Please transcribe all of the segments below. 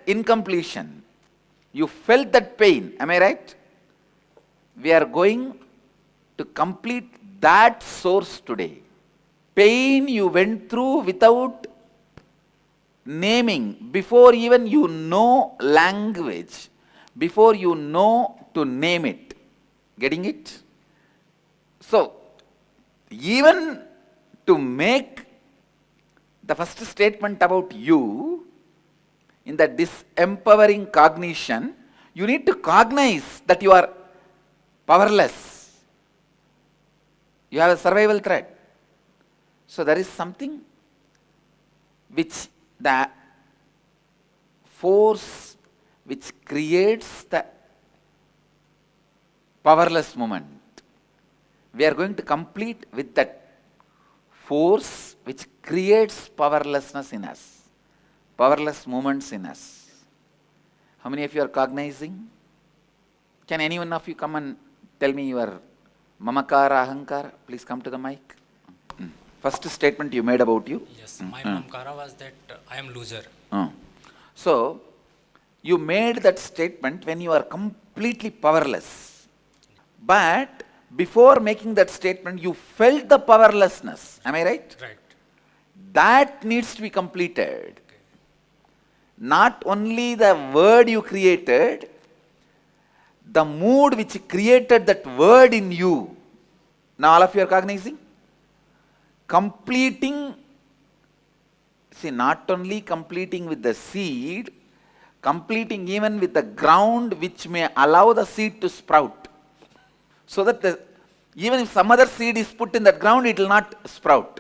incompletion. You felt that pain. Am I right? We are going to complete that source today. Pain you went through without naming, before even you know language, before you know to name it. Getting it? So, even to make the first statement about you, in that disempowering cognition, you need to cognize that you are powerless. You have a survival threat. So there is something which the force which creates the powerless moment. We are going to complete with that force which creates powerlessness in us, powerless moments in us. How many of you are cognizing? Can any one of you come and tell me your mamakara, ahankara? Please come to the mic. First statement you made about you. Yes, my mamkara was that I am loser. So, you made that statement when you are completely powerless. But before making that statement, you felt the powerlessness. Am I right? Right. That needs to be completed. Okay. Not only the word you created, the mood which created that word in you. Now all of you are cognizing? Completing, see, not only completing with the seed, completing even with the ground which may allow the seed to sprout. So that even if some other seed is put in that ground, it will not sprout.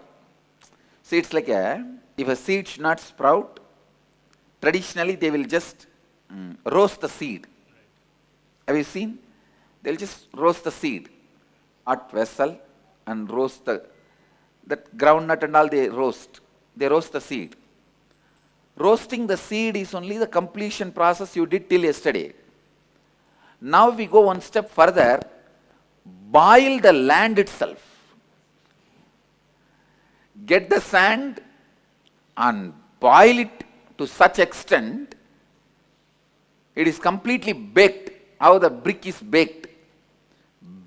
See, it's like if a seed should not sprout, traditionally they will just roast the seed. Have you seen? They will just roast the seed, hot vessel, and roast that groundnut and all they roast. They roast the seed. Roasting the seed is only the completion process you did till yesterday. Now we go one step further, boil the land itself. Get the sand and boil it to such extent, it is completely baked, how the brick is baked.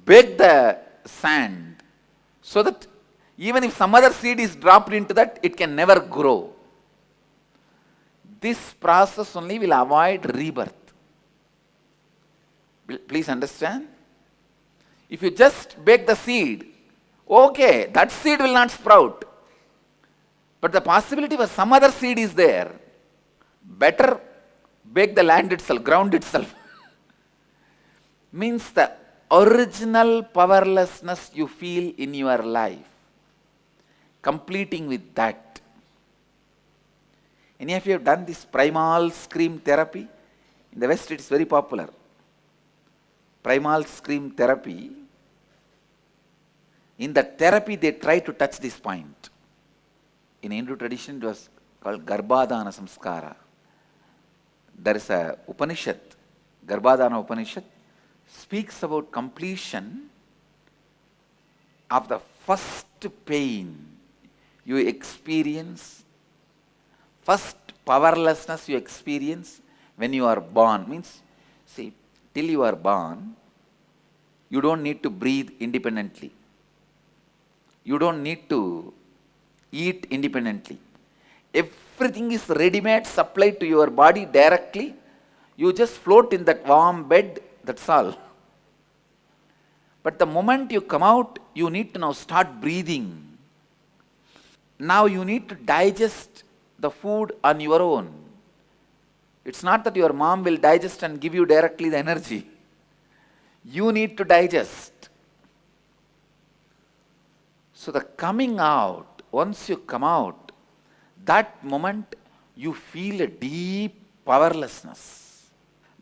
Bake the sand so that even if some other seed is dropped into that, it can never grow. This process only will avoid rebirth. Please understand. If you just bake the seed, okay, that seed will not sprout. But the possibility of some other seed is there. Better bake the land itself, ground itself. Means the original powerlessness you feel in your life. Completing with that. Any of you have done this primal scream therapy? In the West it is very popular. Primal scream therapy. In the therapy they try to touch this point. In Hindu tradition it was called Garbhadana Samskara. There is a Upanishad, Garbhadana Upanishad, speaks about completion of the first pain you experience, first powerlessness you experience when you are born. Means, see, till you are born, you don't need to breathe independently. You don't need to eat independently. Everything is ready-made, supplied to your body directly. You just float in that warm bed, that's all. But the moment you come out, you need to now start breathing. Now you need to digest the food on your own. It's not that your mom will digest and give you directly the energy. You need to digest. So the coming out, once you come out, that moment you feel a deep powerlessness.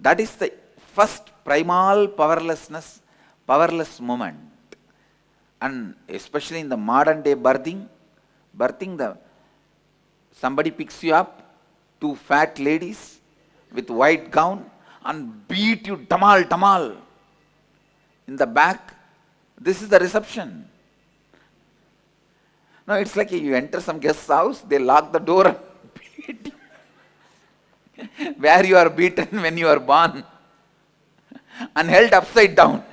That is the first primal powerless moment. And especially in the modern day birthing, somebody picks you up, two fat ladies with white gown and beat you tamal in the back. This is the reception. No, it's like you enter some guest house, they lock the door and beat you. where you are beaten when you are born and held upside down.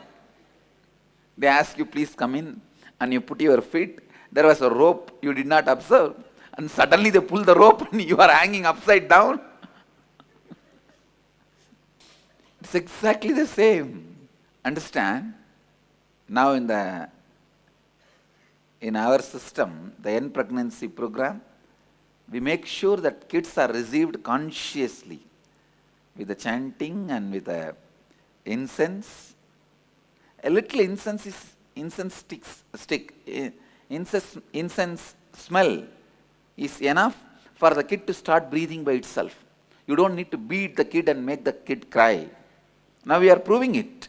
They ask you, please come in, and you put your feet. There was a rope you did not observe, and suddenly they pull the rope and you are hanging upside down. It's exactly the same. Understand? Now in our system, the end pregnancy program, we make sure that kids are received consciously with the chanting and with the incense. A little incense incense smell is enough for the kid to start breathing by itself. You don't need to beat the kid and make the kid cry. Now we are proving it.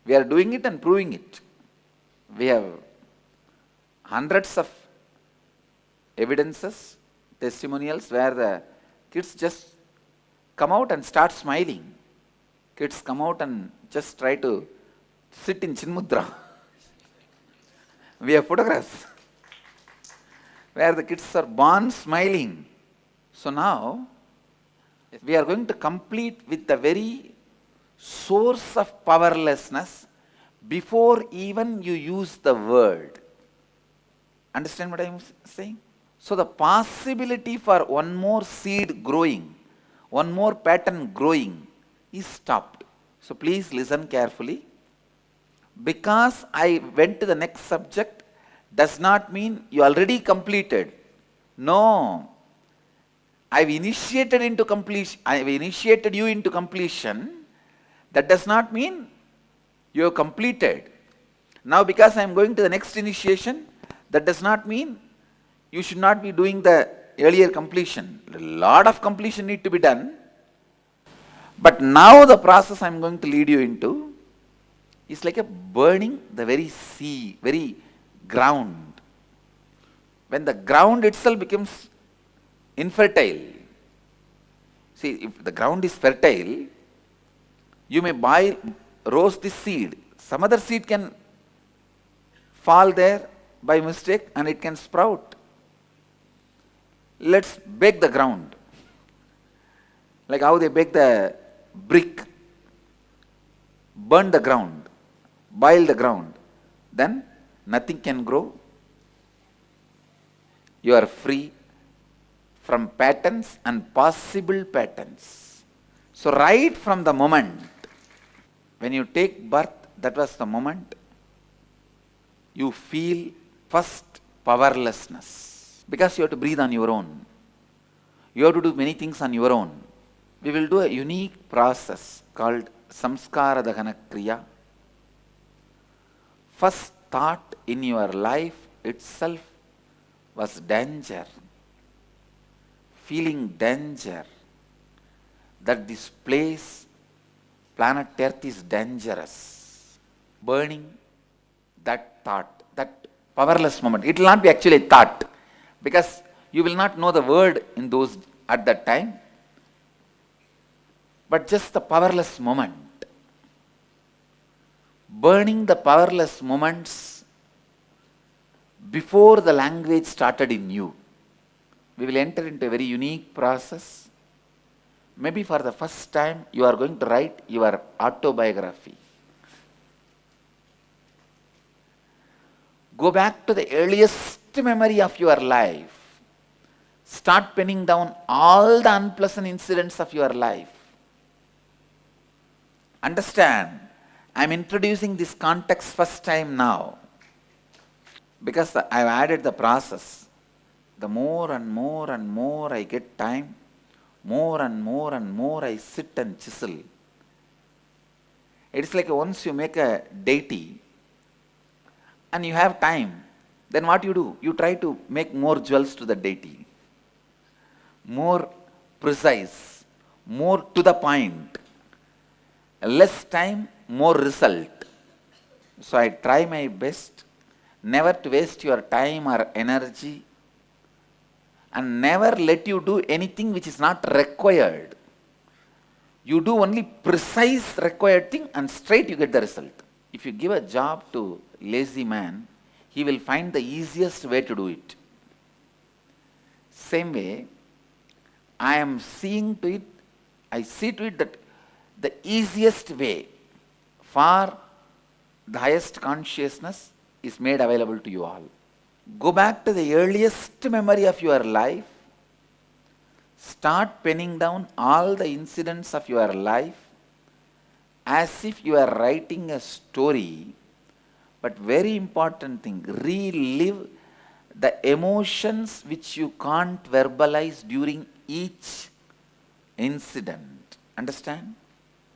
We are doing it and proving it. We have hundreds of evidences, testimonials where the kids just come out and start smiling. Kids come out and just try to sit in Chinmudra. We have photographs where the kids are born smiling. So now we are going to complete with the very source of powerlessness before even you use the word. Understand what I am saying? So the possibility for one more seed growing, one more pattern growing is stopped. So please listen carefully. Because I went to the next subject does not mean you already completed. No. I've initiated you into completion. That does not mean you have completed. Now because I am going to the next initiation, that does not mean you should not be doing the earlier completion. A lot of completion need to be done. But now the process I am going to lead you into is like a burning the very sea, very ground. When the ground itself becomes infertile. See, if the ground is fertile, you may roast this seed. Some other seed can fall there by mistake and it can sprout. Let's bake the ground. Like how they bake the brick. Burn the ground. Boil the ground. Then nothing can grow. You are free from patterns and possible patterns. So right from the moment when you take birth, that was the moment you feel first powerlessness. Because you have to breathe on your own. You have to do many things on your own. We will do a unique process called Samskara Dahana Kriya. First thought in your life itself was danger. Feeling danger. That this place, planet Earth, is dangerous. Burning that thought, that powerless moment. It will not be actually a thought. Because you will not know the word in those at that time. But just the powerless moment. Burning the powerless moments before the language started in you. We will enter into a very unique process. Maybe for the first time you are going to write your autobiography. Go back to the earliest memory of your life. Start penning down all the unpleasant incidents of your life. Understand, I am introducing this context first time now. Because I have added the process. The more and more and more I get time, more and more I sit and chisel. It is like once you make a deity and you have time, then what you do? You try to make more jewels to the deity. More precise, more to the point. Less time, more result. So I try my best never to waste your time or energy and never let you do anything which is not required. You do only precise required thing and straight you get the result. If you give a job to lazy man, he will find the easiest way to do it. Same way, I am seeing to it, I see to it that the easiest way for the highest consciousness is made available to you all. Go back to the earliest memory of your life. Start penning down all the incidents of your life as if you are writing a story. But very important thing, relive the emotions which you can't verbalize during each incident. Understand?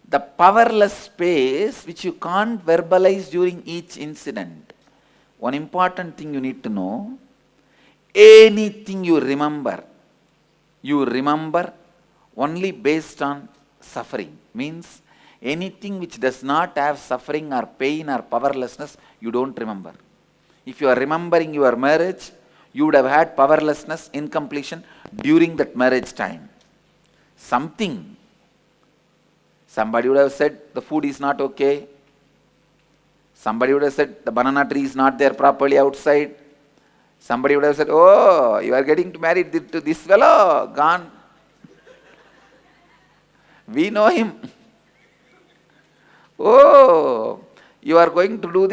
The powerless space which you can't verbalize during each incident. One important thing you need to know, anything you remember only based on suffering. Means anything which does not have suffering or pain or powerlessness, you don't remember. If you are remembering your marriage, you would have had powerlessness, incompletion during that marriage time. Somebody would have said the food is not okay. Somebody would have said the banana tree is not there properly outside. Somebody would have said, oh, you are getting married to this fellow, gone. We know him. Oh, you are going to do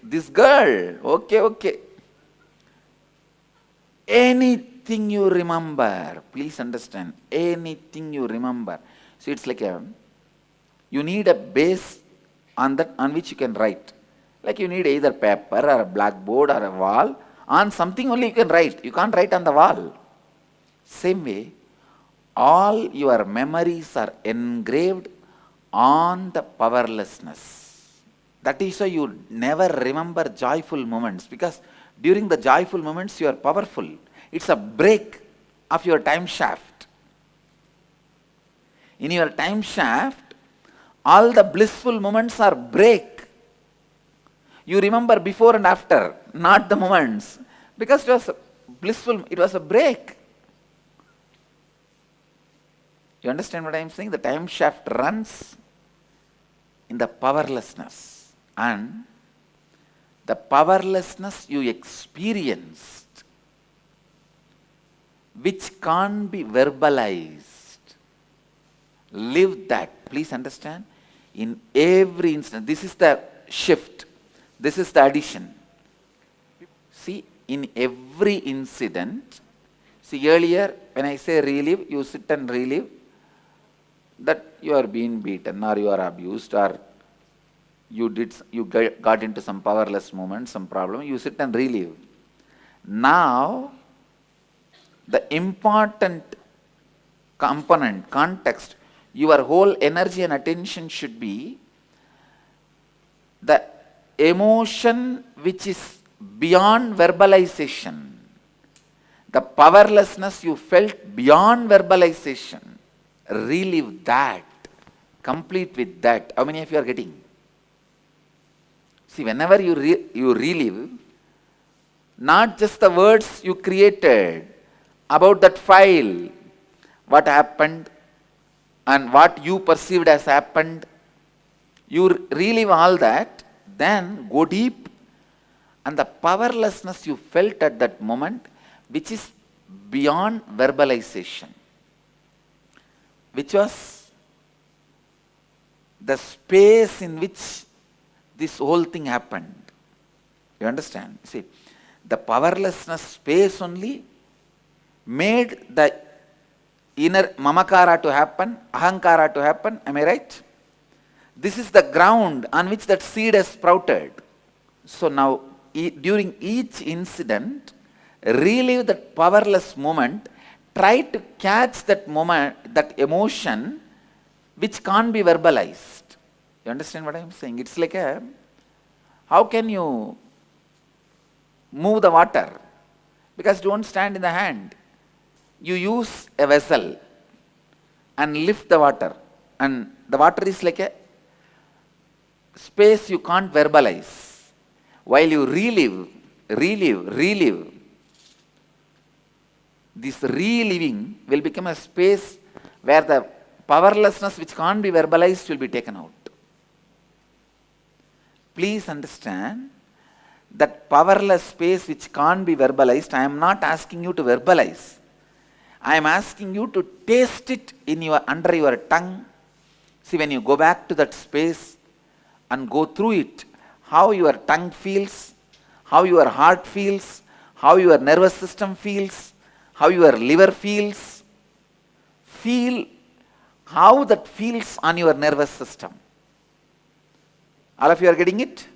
this girl. Okay. Anything you remember, please understand, anything you remember. So it's like you need a base on which you can write. Like you need either paper or a blackboard or a wall. On something only you can write. You can't write on the wall. Same way, all your memories are engraved on the powerlessness. That is why you never remember joyful moments, because during the joyful moments you are powerful. It's a break of your time shaft. In your time shaft, all the blissful moments are break. You remember before and after, not the moments, because it was blissful, it was a break. You understand what I am saying? The time shaft runs in the powerlessness, and the powerlessness you experienced, which can't be verbalized. Live that. Please understand. In every instant, this is the shift. This is the addition. See, in every incident, see earlier when I say relive, you sit and relive that you are being beaten or you are abused or you got into some powerless moment, some problem, you sit and relive. Now, the important component, context, your whole energy and attention should be the emotion which is beyond verbalization. The powerlessness you felt beyond verbalization. Relive that. Complete with that. How many of you are getting? See, whenever you relive, not just the words you created about that file, what happened and what you perceived as happened, you relive all that, then go deep, and the powerlessness you felt at that moment, which is beyond verbalization, which was the space in which this whole thing happened. You understand? See, the powerlessness space only made the inner mamakara to happen, ahankara to happen. Am I right? This is the ground on which that seed has sprouted. So now, during each incident, relive that powerless moment, try to catch that moment, that emotion, which can't be verbalized. You understand what I am saying? It's like how can you move the water? Because it won't stand in the hand. You use a vessel and lift the water, and the water is like a space you can't verbalize. While you relive, this reliving will become a space where the powerlessness which can't be verbalized will be taken out. Please understand that powerless space which can't be verbalized, I am not asking you to verbalize. I am asking you to taste it in your under your tongue. See, when you go back to that space and go through it, how your tongue feels, how your heart feels, how your nervous system feels, how your liver feels. Feel how that feels on your nervous system. All of you are getting it?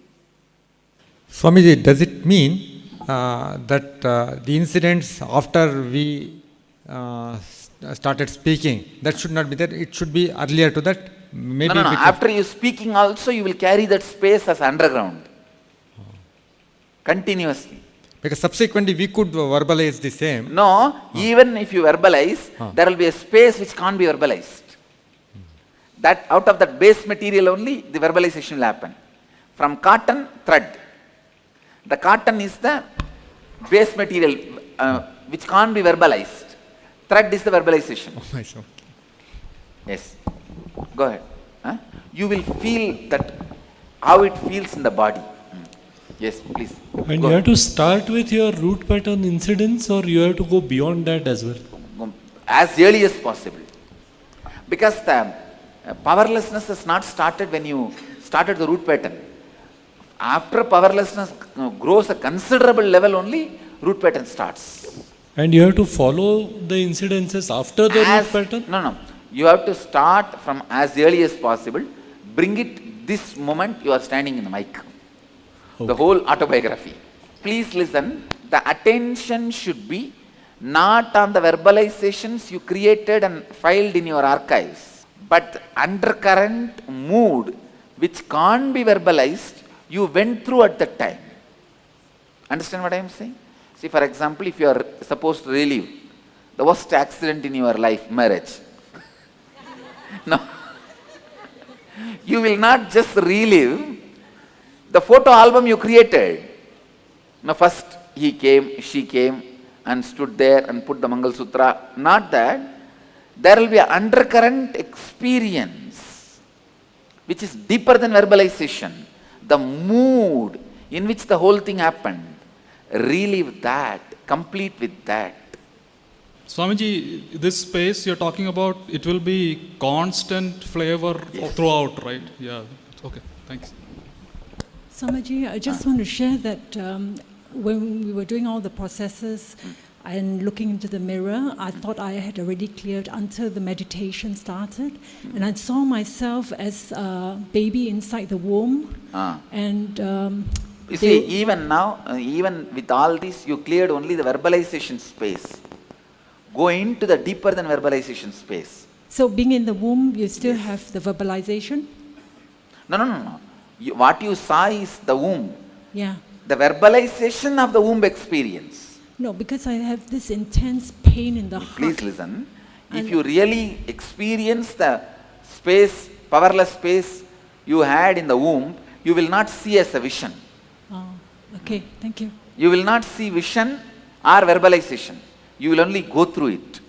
Swamiji, does it mean that the incidents after we started speaking, that should not be there, it should be earlier to that? Maybe No. After you speaking also, you will carry that space as underground. Continuously. Because subsequently we could verbalize the same. No, even if you verbalize, there will be a space which can't be verbalized. That out of that base material only, the verbalization will happen. From cotton, thread. The cotton is the base material which can't be verbalized. Thread is the verbalization. Oh my God. Yes. Go ahead. You will feel that how it feels in the body. Yes, please. And Go you ahead. have to start with your root pattern incidents, or you have to go beyond that as well? As early as possible. Because the powerlessness has not started when you started the root pattern. After powerlessness grows a considerable level only, root pattern starts. And you have to follow the incidences after the root pattern? No. You have to start from as early as possible. Bring it this moment you are standing in the mic. The whole autobiography. Please listen. The attention should be not on the verbalizations you created and filed in your archives, but undercurrent mood which can't be verbalized, you went through at that time. Understand what I am saying? See, for example, if you are supposed to relive the worst accident in your life, marriage. No. You will not just relive the photo album you created. Now first he came, she came and stood there and put the Mangal Sutra. Not that. There will be an undercurrent experience which is deeper than verbalization. The mood in which the whole thing happened. Relive that, complete with that. Swamiji, this space you're talking about, it will be constant flavor throughout, right? Yeah, okay, thanks. Swamiji, I just want to share that when we were doing all the processes and looking into the mirror, I thought I had already cleared until the meditation started. And I saw myself as a baby inside the womb. And you see, even now, even with all this, you cleared only the verbalization space. Go into the deeper than verbalization space. So being in the womb, you still have the verbalization? No. What you saw is the womb. Yeah. The verbalization of the womb experience. No, because I have this intense pain in the heart. Please listen. If you really experience the space, powerless space you had in the womb, you will not see as a vision. Oh, okay, thank you. You will not see vision or verbalization. You will only go through it.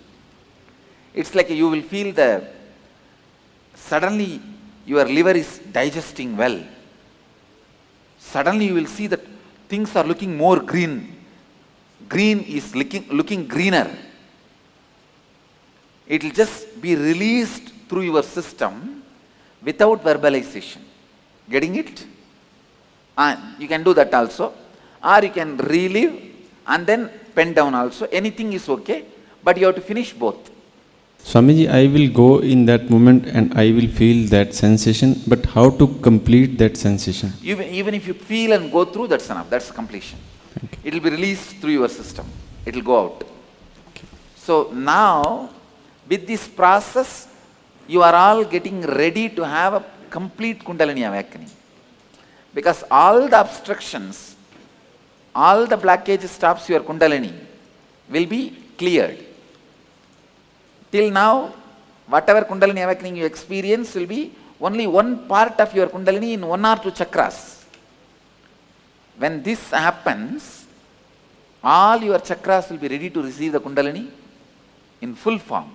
It's like you will feel suddenly your liver is digesting well. Suddenly you will see that things are looking more green. Green is looking greener. It will just be released through your system without verbalization. Getting it? You can do that also. Or you can relive and then pen down also. Anything is okay, but you have to finish both. Swamiji, I will go in that moment and I will feel that sensation, but how to complete that sensation? Even if you feel and go through, that's enough. That's completion. It will be released through your system. It will go out. Okay. So now, with this process, you are all getting ready to have a complete Kundalini awakening. Because all the obstructions, all the blockage stops your Kundalini will be cleared. Till now, whatever Kundalini awakening you experience will be only one part of your Kundalini in 1 or 2 chakras. When this happens, all your chakras will be ready to receive the Kundalini in full form.